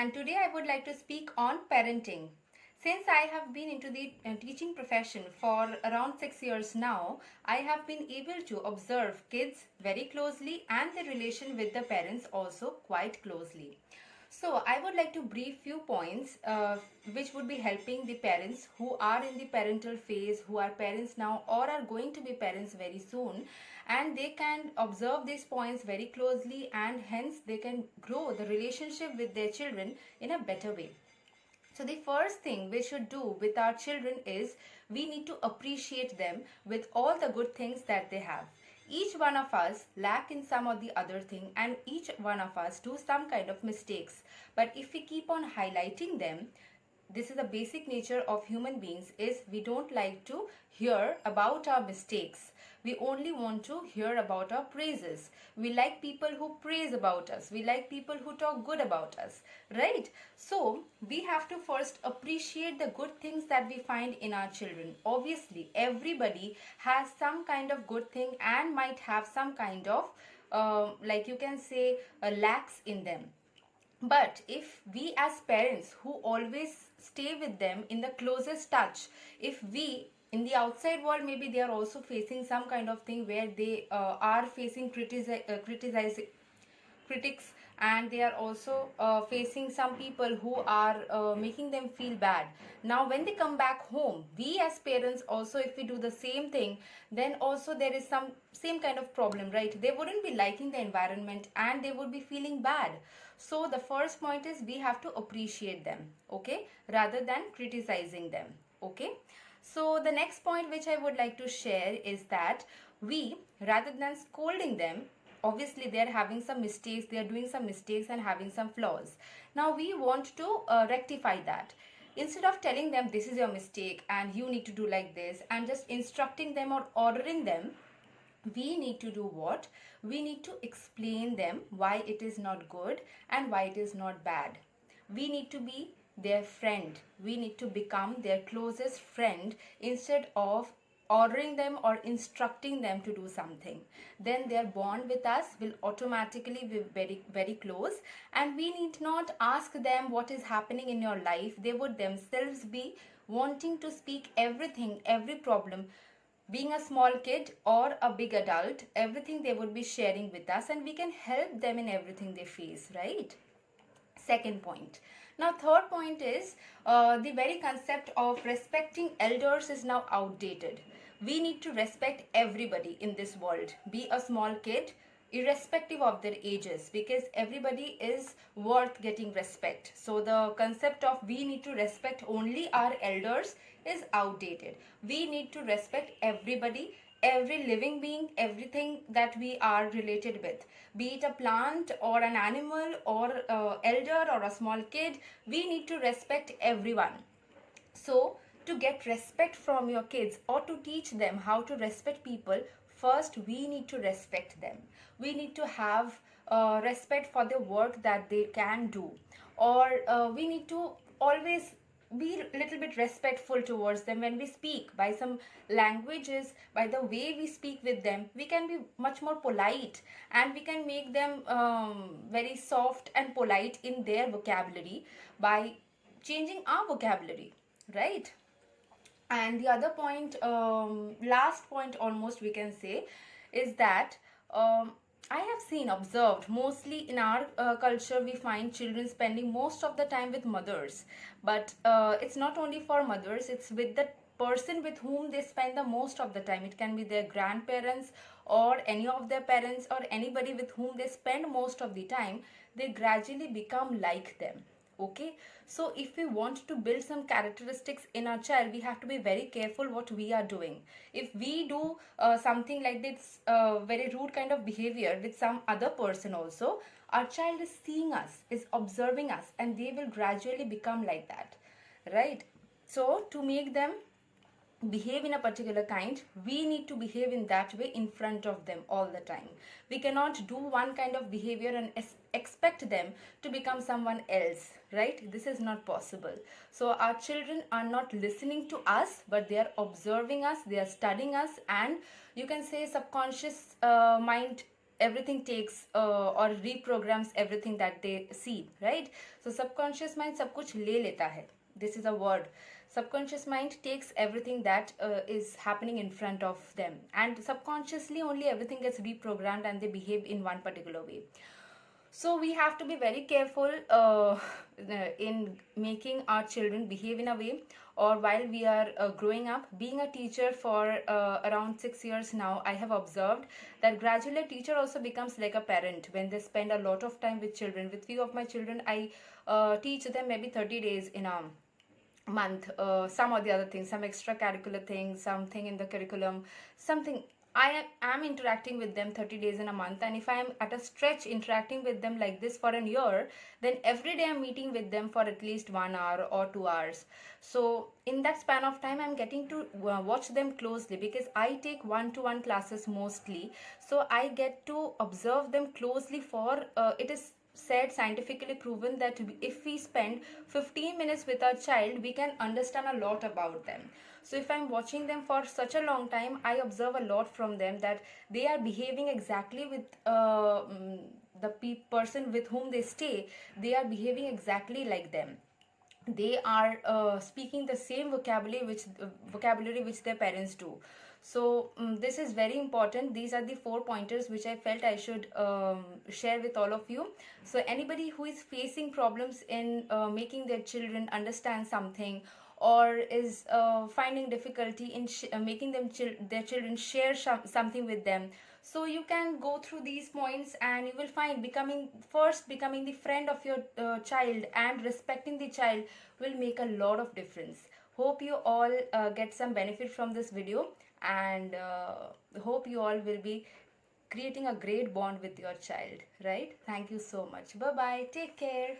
and today I would like to speak on parenting. Since I have been into the teaching profession for around 6 years now, I have been able to observe kids very closely and the relation with the parents also quite closely. So I would like to brief few points which would be helping the parents who are in the parental phase, who are parents now or are going to be parents very soon, and they can observe these points very closely and hence they can grow the relationship with their children in a better way. So the first thing we should do with our children is we need to appreciate them with all the good things that they have. Each one of us lack in some or the other thing, and each one of us do some kind of mistakes. But if we keep on highlighting them, this is the basic nature of human beings, is we don't like to hear about our mistakes. We only want to hear about our praises. We like people who praise about us. We like people who talk good about us, right? So we have to first appreciate the good things that we find in our children. Obviously everybody has some kind of good thing and might have some kind of like you can say lacks in them. But if we as parents who always stay with them in the closest touch, if we in the outside world maybe they are also facing some kind of thing where they are facing critics, and they are also facing some people who are making them feel bad. Now when they come back home, we as parents also, if we do the same thing, then also there is some same kind of problem, right? They wouldn't be liking the environment and they would be feeling bad. So the first point is we have to appreciate them, okay, rather than criticizing them, okay. So the next point which I would like to share is that we, rather than scolding them, obviously they are having some mistakes, they are doing some mistakes and having some flaws. Now we want to rectify that. Instead of telling them this is your mistake and you need to do like this and just instructing them or ordering them, we need to do what? We need to explain them why it is not good and why it is not bad. We need to be their friend. We need to become their closest friend instead of ordering them or instructing them to do something. Then their bond with us will automatically be very close, and we need not ask them what is happening in your life. They would themselves be wanting to speak everything, every problem. Being a small kid or a big adult, everything they would be sharing with us, and we can help them in everything they face, right? Second point. Now third point is the very concept of respecting elders is now outdated. We need to respect everybody in this world, be a small kid, irrespective of their ages, because everybody is worth getting respect. So the concept of we need to respect only our elders is outdated. We need to respect everybody, every living being, everything that we are related with, be it a plant or an animal or elder or a small kid. We need to respect everyone. So to get respect from your kids or to teach them how to respect people, first we need to respect them. We need to have respect for the work that they can do, or we need to always be a little bit respectful towards them when we speak. By some languages, by the way we speak with them, we can be much more polite, and we can make them very soft and polite in their vocabulary by changing our vocabulary, right? And the other point, last point almost we can say, is that I have seen, observed, mostly in our culture we find children spending most of the time with mothers. But it's not only for mothers, it's with the person with whom they spend the most of the time. It can be their grandparents or any of their parents or anybody with whom they spend most of the time. They gradually become like them, okay. So if we want to build some characteristics in our child, we have to be very careful what we are doing. If we do something like this very rude kind of behavior with some other person also, our child is seeing us, is observing us, and they will gradually become like that, right? So to make them behave in a particular kind, we need to behave in that way in front of them all the time. We cannot do one kind of behavior and expect them to become someone else, right? This is not possible. So our children are not listening to us, but they are observing us, they are studying us, and you can say subconscious mind everything takes or reprograms everything that they see, right? So subconscious mind सब कुछ ले लेता है. This is a word. Subconscious mind takes everything that is happening in front of them, and subconsciously only everything gets reprogrammed and they behave in one particular way. So we have to be very careful in making our children behave in a way, or while we are growing up. Being a teacher for around 6 years now, I have observed that gradually a teacher also becomes like a parent when they spend a lot of time with children. With few of my children, I teach them maybe 30 days in a month, some or the other things, some extracurricular things, something in the curriculum, something. I am interacting with them 30 days in a month, and if I am at a stretch interacting with them like this for a year, then every day I'm meeting with them for at least 1 hour or 2 hours. So in that span of time, I'm getting to watch them closely, because I take one-to-one classes mostly. So I get to observe them closely for it is said, scientifically proven, that if we spend 15 minutes with our child, we can understand a lot about them. So if I'm watching them for such a long time, I observe a lot from them, that they are behaving exactly with the person with whom they stay. They are behaving exactly like them. They are speaking the same vocabulary which their parents do. So this is very important. These are the 4 pointers which I felt I should share with all of you. So anybody who is facing problems in making their children understand something, or is finding difficulty in making their children share something with them, so you can go through these points, and you will find becoming the friend of your child and respecting the child will make a lot of difference. Hope you all get some benefit from this video, and hope you all will be creating a great bond with your child, right? Thank you so much. Bye bye, take care.